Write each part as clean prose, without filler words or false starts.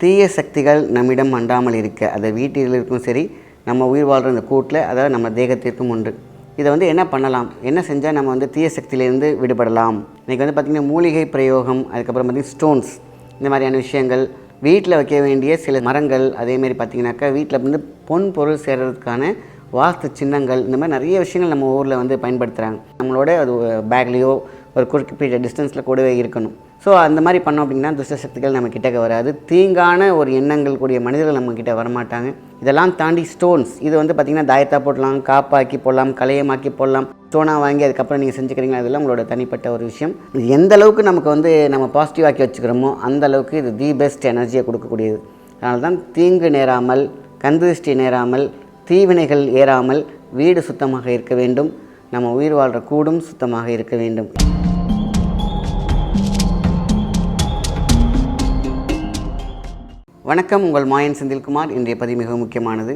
தீய சக்திகள் நம்மிடம் அண்டாமல் இருக்க, அதை வீட்டில் இருக்கும் சரி, நம்ம உயிர் வாழ்கிற இந்த கூட்டில், அதாவது நம்ம தேகத்திற்கும் உண்டு. இதை என்ன பண்ணலாம், என்ன செஞ்சால் நம்ம தீய சக்தியிலேருந்து விடுபடலாம். இன்றைக்கி பார்த்திங்கன்னா மூலிகை பிரயோகம், அதுக்கப்புறம் பார்த்திங்கன்னா ஸ்டோன்ஸ், இந்த மாதிரியான விஷயங்கள், வீட்டில் வைக்க வேண்டிய சில மரங்கள், அதேமாரி பார்த்திங்கனாக்கா வீட்டில் பொன் பொருள் சேர்கிறதுக்கான வாஸ்து சின்னங்கள், இந்த மாதிரி நிறைய விஷயங்கள் நம்ம ஊரில் பயன்படுத்துகிறாங்க. நம்மளோட அது பேக்லேயோ ஒரு குறிப்பிட்ட டிஸ்டன்ஸில் கூடவே இருக்கணும். ஸோ அந்த மாதிரி பண்ணோம் அப்படின்னா துஷ்ட சக்திகள் நம்ம கிட்டக்க வராது. தீங்கான ஒரு எண்ணங்கள் கூடிய மனிதர்கள் நம்மக்கிட்ட வரமாட்டாங்க. இதெல்லாம் தாண்டி ஸ்டோன்ஸ், இது பார்த்திங்கன்னா தாயத்தாக போடலாம், காப்பாக்கி போடலாம், கலையமாக்கி போடலாம். ஸ்டோனாக வாங்கி அதுக்கப்புறம் நீங்கள் செஞ்சுக்கிறீங்களா, அதெல்லாம் உங்களோட தனிப்பட்ட ஒரு விஷயம். இது எந்த அளவுக்கு நமக்கு நம்ம பாசிட்டிவ் ஆக்கி வச்சுக்கிறோமோ அந்த அளவுக்கு இது தி பெஸ்ட் எனர்ஜியை கொடுக்கக்கூடியது. அதனால தான் தீங்கு நேராமல், கந்திருஷ்டி நேராமல், தீவினைகள் ஏறாமல் வீடு சுத்தமாக இருக்க வேண்டும். நம்ம உயிர் வாழ்கிற கூடும் சுத்தமாக இருக்க வேண்டும். வணக்கம், உங்கள் மாயன் செந்தில்குமார். இன்றைய பதிவு மிக முக்கியமானது.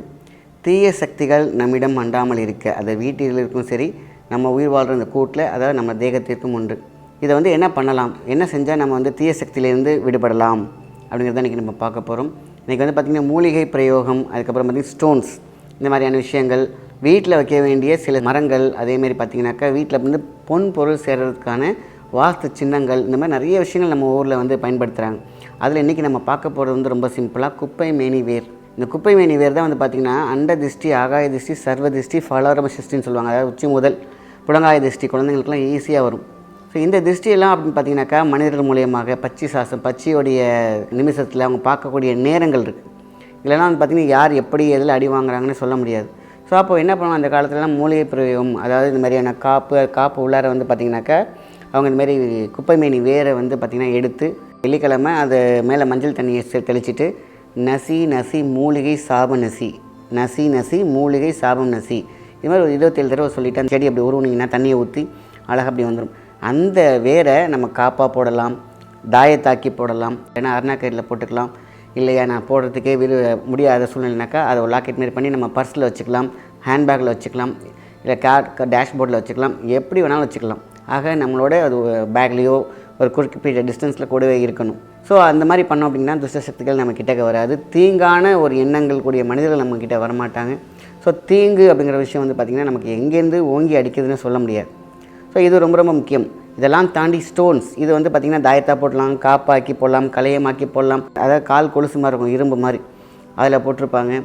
தீய சக்திகள் நம்மிடம் அண்டாமல் இருக்க, அதை வீட்டில் இருக்கும் சரி, நம்ம உயிர் வாழ்கிற இந்த கூட்டில், அதாவது நம்ம தேகத்திற்கும் உண்டு. இதை என்ன பண்ணலாம், என்ன செஞ்சால் நம்ம தீய சக்தியிலேருந்து விடுபடலாம் அப்படிங்கிறத இன்றைக்கி நம்ம பார்க்க போகிறோம். இன்றைக்கி பார்த்திங்கன்னா மூலிகை பிரயோகம், அதுக்கப்புறம் பார்த்திங்கன்னா ஸ்டோன்ஸ், இந்த மாதிரியான விஷயங்கள், வீட்டில் வைக்க வேண்டிய சில மரங்கள், அதேமாரி பார்த்திங்கனாக்கா வீட்டில் பொன் பொருள் சேர்கிறதுக்கான வாஸ்து சின்னங்கள், இந்த மாதிரி நிறைய விஷயங்கள் நம்ம ஊரில் பயன்படுத்துகிறாங்க. அதில் இன்றைக்கி நம்ம பார்க்க போகிறது ரொம்ப சிம்பிளாக குப்பை மேனி வேர். இந்த குப்பை மேனி வேர் தான் பார்த்திங்கன்னா அண்ட திருஷ்டி, ஆகாய திருஷ்டி, சர்வ திருஷ்டி, ஃபலோரம சிருஷ்டின்னு சொல்லுவாங்க. அதாவது உச்சி முதல் புலங்காய திருஷ்டி குழந்தைங்களுக்குலாம் ஈஸியாக வரும். ஸோ இந்த திருஷ்டியெல்லாம் அப்படின்னு பார்த்திங்கனாக்கா மனிதர்கள் மூலியமாக பச்சியோடைய நிமிஷத்தில் அவங்க பார்க்கக்கூடிய நேரங்கள் இருக்குது. இல்லைனா பார்த்திங்கன்னா யார் எப்படி எதில் அடி வாங்குறாங்கன்னு சொல்ல முடியாது. ஸோ அப்போ என்ன பண்ணுவோம், அந்த காலத்துலலாம் மூலிகை பிரயோகம், அதாவது இந்த மாதிரியான காப்பு உள்ளார பார்த்திங்கனாக்கா அவங்க இந்த மாதிரி குப்பை மேனி வேரை பார்த்திங்கன்னா எடுத்து வெள்ளிக்கிழமை அது மேலே மஞ்சள் தண்ணியை தெளிச்சிட்டு நசி மூலிகை சாபம் நசி மூலிகை சாபம் நசி, இது மாதிரி ஒரு 27 தடவை சொல்லிவிட்டு அந்த செடி அப்படி உருவுனிங்கன்னா தண்ணியை ஊற்றி அழகாக அப்படி வந்துடும். அந்த வேரை நம்ம காப்பாக போடலாம், தாயத்தாக்கி போடலாம், ஏன்னா அருணாக்கயிறில் போட்டுக்கலாம். இல்லையா நான் போடுறதுக்கே முடியாத சூழ்நிலைனாக்கா அதை ஒரு லாக்கெட் மாரி பண்ணி நம்ம பர்ஸில் வச்சுக்கலாம், ஹேண்ட்பேக்கில் வச்சுக்கலாம், இல்லை டேஷ்போர்டில் வச்சுக்கலாம், எப்படி வேணாலும் வச்சுக்கலாம். ஆக நம்மளோட அது பேக்லேயோ ஒரு குறிப்பிட்ட டிஸ்டன்ஸில் கூடவே இருக்கணும். ஸோ அந்த மாதிரி பண்ணோம் அப்படின்னா துஷ்ட சக்திகள் நம்ம கிட்டக்க வராது. தீங்கான ஒரு எண்ணங்கள் கூடிய மனிதர்கள் நம்மக்கிட்ட வரமாட்டாங்க. ஸோ தீங்கு அப்படிங்கிற விஷயம் பார்த்திங்கன்னா நமக்கு எங்கேருந்து ஓங்கி அடிக்குதுன்னு சொல்ல முடியாது. ஸோ இது ரொம்ப ரொம்ப முக்கியம். இதெல்லாம் தாண்டி ஸ்டோன்ஸ், இது பார்த்திங்கன்னா தாயத்தாக போடலாம், காப்பாக்கி போடலாம், கலையமாக்கி போடலாம். அதாவது கால் கொலுசு மாதிரி இருக்கும், இரும்பு மாதிரி, அதில் போட்டிருப்பாங்க,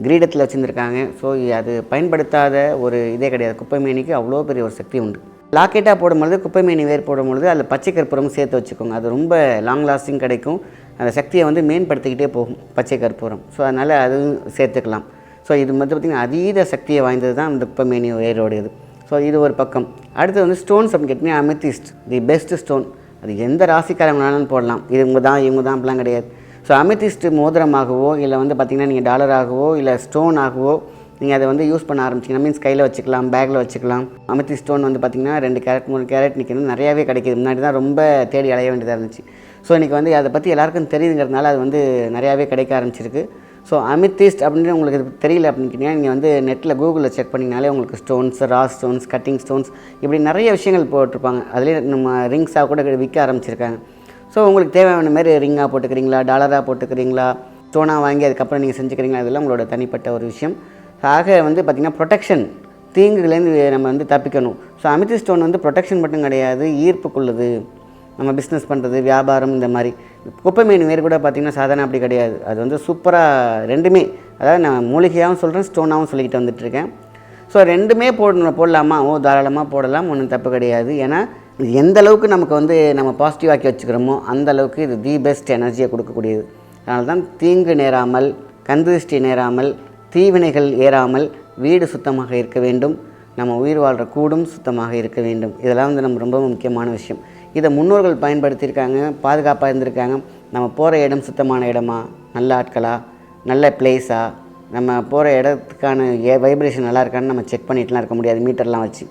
கிரீடத்தில் வச்சுருந்துருக்காங்க. ஸோ அது பயன்படுத்தாத ஒரு இதே கிடையாது. குப்பை மேனிக்கு அவ்வளோ பெரிய ஒரு சக்தி உண்டு. லாக்கெட்டாக போடும்பொழுது, குப்பை மேனி வேர் போடும்பொழுது அதில் பச்சை கற்பூரம் சேர்த்து வச்சுக்கோங்க. அது ரொம்ப லாங் லாஸ்டிங் கிடைக்கும். அந்த சக்தியை மேம்படுத்திக்கிட்டே போகும் பச்சை கற்பூரம். ஸோ அதனால் அதுவும் சேர்த்துக்கலாம். ஸோ இது பார்த்திங்கன்னா அதீத சக்தியை வாய்ந்தது தான் இந்த குப்பை மேனி வேரோடையது. ஸோ இது ஒரு பக்கம். அடுத்து ஸ்டோன்ஸ் அப்படின்னு கேட்டிங்கன்னா அமெத்திஸ்ட் தி பெஸ்ட் ஸ்டோன். அது எந்த ராசிக்காரங்களாலும் போடலாம். இது இவங்க தான் அப்படிலாம் கிடையாது. ஸோ அமெத்திஸ்ட் மோதிரமாகவோ இல்லை பார்த்திங்கன்னா நீங்கள் டாலராகவோ இல்லை ஸ்டோன் ஆகவோ நீங்கள் அதை யூஸ் பண்ண ஆரம்பிச்சிங்கன்னா, மீன்ஸ் கையில் வச்சுக்கலாம், பேக்கில் வச்சுக்கலாம். அமெத்திஸ்ட் ஸ்டோன் பார்த்திங்கன்னா 2 கேரட் 3 கேரட் நிற்கிறது நிறையாவே கிடைக்கிது. முன்னாடி தான் ரொம்ப தேடி அலைய வேண்டியதாக இருந்துச்சு. ஸோ இன்றைக்கி அதை பற்றி எல்லாருக்கும் தெரியுங்கிறதுனால அது நிறையாவே கிடைக்க ஆரம்பிச்சிருக்கு. ஸோ அமெத்திஸ்ட் அப்படின்னு உங்களுக்கு தெரியல அப்படின்னு கேட்டிங்கன்னா, நீங்கள் நெட்டில் கூகுளில் செக் பண்ணிங்கனாலே உங்களுக்கு ஸ்டோன்ஸ், ஸ்டோன்ஸ், கட்டிங் ஸ்டோன்ஸ், இப்படி நிறைய விஷயங்கள் போட்டிருப்பாங்க. அதுலேயே நம்ம ரிங்ஸாக கூட விற்க ஆரம்பிச்சிருக்காங்க. ஸோ உங்களுக்கு தேவையான மாதிரி ரிங்காக போட்டுக்கிறீங்களா, டாலராக போட்டுக்கிறீங்களா, ஸ்டோனாக வாங்கி அதுக்கப்புறம் நீங்கள் செஞ்சுக்கிறீங்களா, அதெல்லாம் உங்களோட தனிப்பட்ட ஒரு விஷயம். ஆக பார்த்திங்கன்னா ப்ரொடெக்ஷன், தீங்குலேருந்து நம்ம தப்பிக்கணும். ஸோ அமெத்திஸ்ட் ஸ்டோன் ப்ரொடெக்ஷன் மட்டும் கிடையாது, ஈர்ப்புக்குள்ளது. நம்ம பிஸ்னஸ் பண்ணுறது, வியாபாரம், இந்த மாதிரி. குப்பை மேனி வேறு கூட பார்த்திங்கன்னா சாதாரண அப்படி கிடையாது. அது சூப்பராக ரெண்டுமே, அதாவது நான் மூலிகையாகவும் சொல்கிறேன், ஸ்டோனாகவும் சொல்லிக்கிட்டு வந்துட்டுருக்கேன். ஸோ ரெண்டுமே போடலாமா? தாராளமாக போடலாம், ஒன்றும் தப்பு கிடையாது. ஏன்னா இது எந்த அளவுக்கு நமக்கு நம்ம பாசிட்டிவ் ஆக்கி வச்சுக்கிறோமோ அந்த அளவுக்கு இது தி பெஸ்ட் எனர்ஜியை கொடுக்கக்கூடியது. அதனால தான் தீங்கு நேராமல், கந்திருஷ்டி நேராமல், தீவினைகள் ஏறாமல் வீடு சுத்தமாக இருக்க வேண்டும். நம்ம உயிர் வாழ்கிற கூடும் சுத்தமாக இருக்க வேண்டும். இதெல்லாம் நம்ம ரொம்ப முக்கியமான விஷயம். இதை முன்னோர்கள் பயன்படுத்தியிருக்காங்க, பாதுகாப்பாக இருந்திருக்காங்க. நம்ம போகிற இடம் சுத்தமான இடமா, நல்ல ஆட்களா, நல்ல பிளேஸாக, நம்ம போகிற இடத்துக்கான வைப்ரேஷன் நல்லா இருக்கான்னு நம்ம செக் பண்ணிட்டுலாம் இருக்க முடியாது மீட்டர்லாம் வச்சு.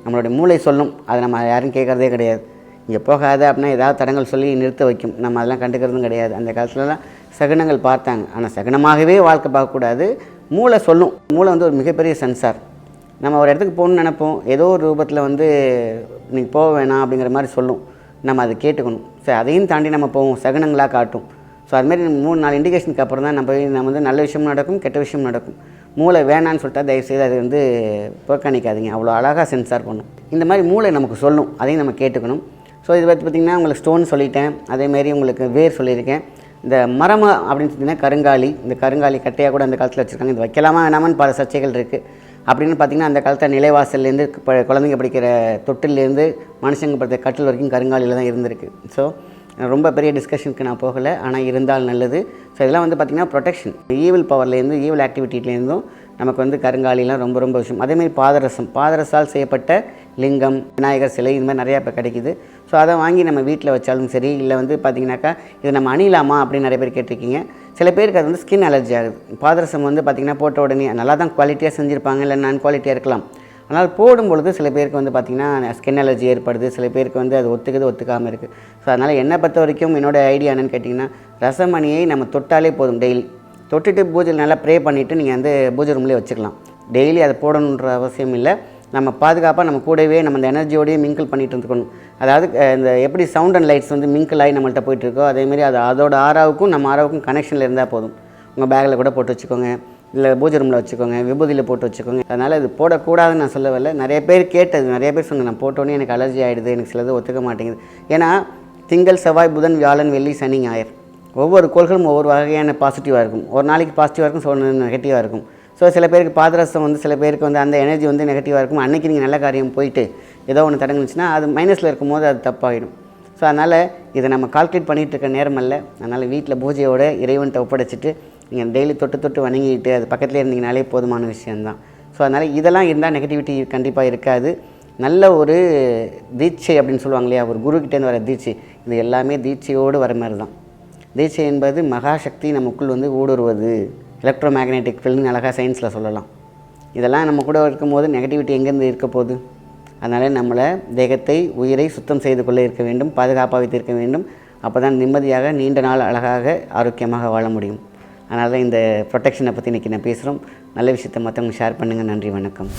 நம்மளுடைய மூளை சொல்லும், அதை நம்ம யாரும் கேட்குறதே கிடையாது. இங்கே போகாத அப்படின்னா ஏதாவது தடங்கள் சொல்லி நிறுத்த வைக்கும். நம்ம அதெல்லாம் கண்டுக்கிறதும் கிடையாது. அந்த காலத்துலலாம் சகுனங்கள் பார்த்தாங்க. ஆனால் சகுனமாகவே வாழ்க்கை பார்க்கக்கூடாது. மூளை சொல்லும். மூளை ஒரு மிகப்பெரிய சென்சார். நம்ம ஒரு இடத்துக்கு போகணுன்னு நினைப்போம், ஏதோ ஒரு ரூபத்தில் நீங்கள் போக வேணாம் அப்படிங்கிற மாதிரி சொல்லும். நம்ம அதை கேட்டுக்கணும். சரி, அதையும் தாண்டி நம்ம போவோம், சகுனங்களாக காட்டும். ஸோ அதுமாரி 3-4 இண்டிகேஷனுக்கு அப்புறம் தான் நம்ம வந்து நல்ல விஷயம் நடக்கும், கெட்ட விஷயம் நடக்கும். மூளை வேணான்னு சொல்லிட்டா தயவுசெய்து அது வந்து புறக்கணிக்காதீங்க. அவ்வளோ அழகாக சென்சார் பண்ணும். இந்த மாதிரி மூளை நமக்கு சொல்லும், அதையும் நம்ம கேட்டுக்கணும். ஸோ இது பார்த்திங்கன்னா உங்களுக்கு ஸ்டோன் சொல்லிட்டேன், அதேமாரி உங்களுக்கு வேர் சொல்லியிருக்கேன். இந்த மரமா அப்படின்னு சொன்னிங்கன்னா கருங்காலி, இந்த கருங்காலி கட்டையாக கூட அந்த காலத்தில் வச்சுருக்காங்க. இது வைக்கலாமா வேணாமான்னு பல சர்ச்சைகள் இருக்குது. அப்படின்னு பார்த்திங்கன்னா அந்த காலத்தில் நிலைவாசல்லேருந்து குழந்தைங்க படிக்கிற தொட்டிலேருந்து மனுஷங்க படுத்த கட்டில் வரைக்கும் கருங்காலியில் தான் இருந்திருக்கு. ஸோ ரொம்ப பெரிய டிஸ்கஷனுக்கு நான் போகலை, ஆனால் இருந்தால் நல்லது. ஸோ இதெல்லாம் வந்து பார்த்திங்கன்னா ப்ரொடெக்ஷன், ஈவில் பவர்லேருந்து ஈவில் ஆக்டிவிட்டிலேருந்தும் நமக்கு வந்து கருங்காலிலாம் ரொம்ப ரொம்ப விஷயம். அதேமாதிரி பாதரசால் செய்யப்பட்ட லிங்கம், விநாயகர் சிலை, இது மாதிரி நிறையா இப்போ கிடைக்கிது. ஸோ அதை வாங்கி நம்ம வீட்டில் வச்சாலும் சரி, இல்லை வந்து பார்த்திங்கனாக்கா இதை நம்ம அணியலாமா அப்படின்னு நிறைய பேர் கேட்டிருக்கீங்க. சில பேருக்கு அது வந்து ஸ்கின் அலர்ஜி ஆகுது. பாதரசம் வந்து பார்த்திங்கன்னா போட்ட உடனே நல்லா தான் குவாலிட்டியாக செஞ்சுருப்பாங்க, இல்லை நான் குவாலிட்டியாக இருக்கலாம். ஆனால் போடும்பொழுது சில பேருக்கு வந்து பார்த்திங்கன்னா ஸ்கின் அலர்ஜி ஏற்படுது, சில பேருக்கு வந்து அது ஒத்துக்காமல் இருக்குது. ஸோ அதனால் என்னை பொறுத்த வரைக்கும் என்னோடய ஐடியா என்னென்னு கேட்டிங்கன்னா, ரசமணியை நம்ம தொட்டாலே போதும். டெய்லி தொட்டுட்டு பூஜையில் நல்லா ப்ரே பண்ணிவிட்டு நீங்கள் வந்து பூஜை ரூம்லேயே வச்சுக்கலாம். டெய்லி அதை போடணுன்ற அவசியம் இல்லை. நம்ம பாதுகாப்பாக நம்ம கூடவே நம்ம அந்த எனர்ஜியோடையே மிங்கிள் பண்ணிகிட்டு இருந்துக்கணும். அதாவது இந்த எப்படி சவுண்ட் அண்ட் லைட்ஸ் வந்து மிங்கிள் ஆகி நம்மள்கிட்ட போயிட்டுருக்கோ, அதேமாதிரி அது அதோட ஆறாவுக்கும் நம்ம ஆறாவுக்கும் கனெக்ஷனில் இருந்தால் போதும். உங்கள் பேக்கில் கூட போட்டு வச்சுக்கோங்க, இல்லை பூஜை ரூமில் வச்சுக்கோங்க, விபூதியில் போட்டு வச்சுக்கோங்க. அதனால் இது போடக்கூடாதுன்னு நான் சொல்லவில்லை. நிறைய பேர் கேட்டது, நிறைய பேர் சொன்னாங்க நான் போட்டோன்னே எனக்கு அலர்ஜி ஆகிடுது, எனக்கு சிலது ஒத்துக்க மாட்டேங்குது. ஏன்னா திங்கள், செவ்வாய், புதன், வியாழன், வெள்ளி, சனி, ஞாயிறு ஒவ்வொரு கோள்களும் ஒவ்வொரு வகையான பாசிட்டிவாக இருக்கும். ஒரு நாளைக்கு பாசிட்டிவாக இருக்கும், ஸோ நெகட்டிவாக இருக்கும். ஸோ சில பேருக்கு பாதரசம் வந்து சில பேருக்கு வந்து அந்த எனர்ஜி வந்து நெகட்டிவாக இருக்கும். அன்றைக்கி நீங்கள் நல்ல காரியம் போயிட்டு ஏதோ ஒன்று தடங்குச்சுன்னா அது மைனஸில் இருக்கும்போது அது தப்பாகிடும். ஸோ அதனால் இதை நம்ம கால்குலேட் பண்ணிகிட்டு இருக்க நேரம் அல்ல. அதனால் வீட்டில் பூஜையோட இறைவன்கிட்ட ஒப்படைச்சிட்டு நீங்கள் டெய்லி தொட்டு வணங்கிட்டு அது பக்கத்துலேயே இருந்தீங்கனாலே போதுமான விஷயந்தான். ஸோ அதனால் இதெல்லாம் இருந்தால் நெகட்டிவிட்டி கண்டிப்பாக இருக்காது. நல்ல ஒரு தீட்சை அப்படின்னு சொல்லுவாங்க இல்லையா, ஒரு குருக்கிட்டேருந்து வர தீட்சை, இது எல்லாமே தீட்சையோடு வர மாதிரி தான். தீட்சை என்பது மகாசக்தி நமக்குள் வந்து ஊடுருவது, எலக்ட்ரோ மேக்னெட்டிக் ஃபீல்டுன்னு அழகாக சயின்ஸில் சொல்லலாம். இதெல்லாம் நம்ம கூட இருக்கும்போது நெகட்டிவிட்டி எங்கேருந்து இருக்க போகுது? அதனால் நம்மளை தேகத்தை, உயிரை சுத்தம் செய்து கொள்ளே இருக்க வேண்டும், பாதுகாப்பாக வைத்திருக்க வேண்டும். அப்போ தான் நிம்மதியாக நீண்ட நாள் அழகாக ஆரோக்கியமாக வாழ முடியும். அதனால தான் இந்த ப்ரொடெக்ஷனை பற்றி இன்றைக்கி நான் பேசுகிறோம். நல்ல விஷயத்தை மற்றவங்க ஷேர் பண்ணுங்கள். நன்றி, வணக்கம்.